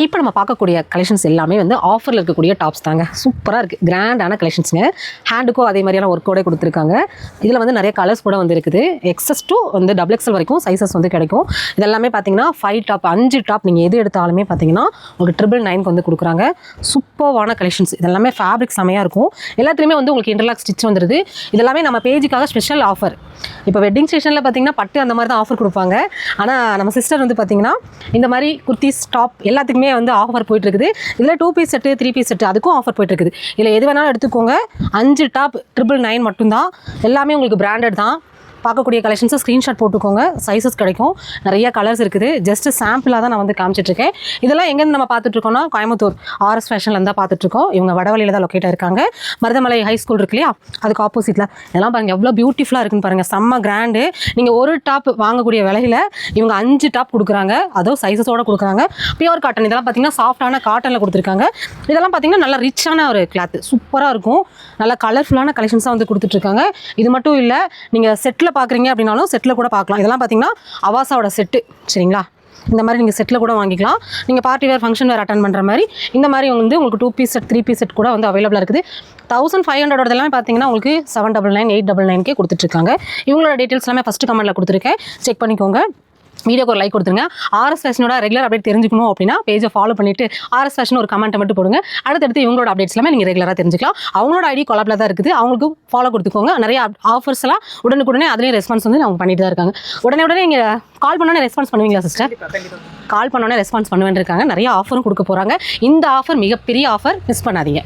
இப்போ நம்ம பார்க்கக்கூடிய கலெக்ஷன்ஸ் எல்லாமே வந்து ஆஃபரில் இருக்கக்கூடிய டாப்ஸ் தாங்க. சூப்பராக இருக்குது, கிராண்டான கலெக்ஷன்ஸுங்க. ஹேண்டுக்கும் அதே மாதிரியான ஒர்க்கோட கொடுத்துருக்காங்க. இதில் வந்து நிறைய கலர்ஸ் கூட வந்து இருக்குது. எக்ஸஸ் டூ வந்து XXL வரைக்கும் சைஸஸ் வந்து கிடைக்கும். இதெல்லாமே பார்த்தீங்கன்னா 5 டாப் 5 டாப் நீங்கள் எது எடுத்தாலுமே பார்த்தீங்கன்னா உங்களுக்கு 999 வந்து கொடுக்குறாங்க. சூப்பர்வான கலெக்ஷன்ஸ். இதெல்லாமே ஃபேப்ரிக் செமையாக இருக்கும். எல்லாத்துலேயுமே வந்து உங்களுக்கு இன்டர்லாக் ஸ்டிச் வந்துடுது. இதெல்லாமே நம்ம பேஜுக்காக ஸ்பெஷல் ஆஃபர். இப்போ வெட்டிங் ஸ்டேஷனில் பார்த்தீங்கன்னா பட்டு அந்த மாதிரி தான் ஆஃபர் கொடுப்பாங்க. ஆனால் நம்ம சிஸ்டர் வந்து பார்த்தீங்கன்னா இந்த மாதிரி குர்த்திஸ் டாப் எல்லாத்துக்குமே வந்து ஆஃபர் போயிட்டுருக்குது. இதில் 2 பீஸ் செட்டு 3 பீஸ் செட்டு அதுக்கும் ஆஃபர் போயிட்டுருக்குது. இதில் எது வேணாலும் எடுத்துக்கோங்க. 5 டாப் 999 மட்டும்தான். எல்லாமே உங்களுக்கு பிராண்டட் தான். பார்க்கக்கூடிய கலெக்ஷன்ஸை ஸ்க்ரீன்ஷாட் போட்டுக்கோங்க. சைஸஸ் கிடைக்கும், நிறைய கலர்ஸ் இருக்குது. ஜஸ்ட் சாம்பிளாக தான் நான் வந்து காமிச்சிட்ருக்கேன். இதெல்லாம் எங்கேருந்து நம்ம பார்த்துட்ருக்கோம்னா கோயம்புத்தூர் RS ஃபேஷனில் தான் பார்த்துட்ருக்கோம். இவங்க வடவழியில் தான் லொக்கேட்டாக இருக்காங்க. மருதமலை ஹை ஸ்கூல் இருக்கு இல்லையா, அதுக்கு ஆப்போசிட்டில். இதெல்லாம் பாருங்கள் எவ்வளோ பியூட்டிஃபுல்லாக இருக்குன்னு பாருங்கள். செம்ம கிராண்டு. நீங்கள் ஒரு டாப் வாங்கக்கூடிய விலையில் இவங்க 5 டாப் கொடுக்குறாங்க. அதுவும் சைஸஸோடு கொடுக்குறாங்க. Pure cotton. இதெல்லாம் பார்த்தீங்கன்னா சாஃப்டான காட்டனில் கொடுத்துருக்காங்க. இதெல்லாம் பார்த்தீங்கன்னா நல்லா ரிச்சான ஒரு கிளாத், சூப்பராக இருக்கும். நல்லா கலர்ஃபுல்லான கலெக்ஷன்ஸாக வந்து கொடுத்துட்ருக்காங்க. இது மட்டும் இல்லை, நீங்கள் செட்டில் பார்க்குறீங்க அப்படின்னாலும் செட்டில் கூட பார்க்கலாம். இதெல்லாம் பார்த்தீங்கன்னா அவாசாவோட செட்டு, சரிங்களா? இந்த மாதிரி நீங்கள் செட்டில் கூட வாங்கிக்கலாம். நீங்கள் பார்ட்டி வேர் ஃபங்க்ஷன் வேர் அட்டன் பண்ணுற மாதிரி இந்த மாதிரி வந்து உங்களுக்கு 2 பீஸ் செட் 3 பீஸ் செட் கூட வந்து அவைலபிளாக இருக்குது. 1500 எல்லாமே பார்த்தீங்கன்னா உங்களுக்கு 799 899 கொடுத்துட்ருக்காங்க. இவங்களோட டீட்டெயில்ஸ் எல்லாமே ஃபஸ்ட்டு கமெண்ட்டில் கொடுத்துருக்கேன், செக் பண்ணிக்கோங்க. வீடியோக்கு ஒரு லைக் கொடுத்துருங்க. RS ஃபேஷனோட ரெகுலர் அப்டேட் தெரிஞ்சுக்கணும் அப்படின்னா பேஜை ஃபாலோ பண்ணிவிட்டு RS ஃபேஷன் ஒரு கமெண்ட்டை மட்டும் போடுங்க. அடுத்தடுத்து இவங்களோட அப்டேட்ஸ் எல்லாமே நீங்கள் ரெகுலராக தெரிஞ்சுக்கலாம். அவங்களோட ஐடி கொலாப்பில் தான் இருக்குது. அவங்களுக்கு ஃபாலோ கொடுத்துக்கோங்க. நிறைய ஆஃபர்ஸ் எல்லாம் உடனுக்குடனே அதுலேயும் ரெஸ்பான்ஸ் வந்து அவங்க பண்ணிட்டு தான் இருக்காங்க. உடனே நீங்கள் கால் பண்ணோன்னே ரெஸ்பான்ஸ் பண்ணுவீங்களா சிஸ்டர்? கால் பண்ணோன்னே ரெஸ்பான்ஸ் பண்ணுவேன்னு இருக்காங்க. நிறைய ஆஃபரும் கொடுக்க போகிறாங்க. இந்த ஆஃபர் மிகப்பெரிய ஆஃபர், மிஸ் பண்ணாதீங்க.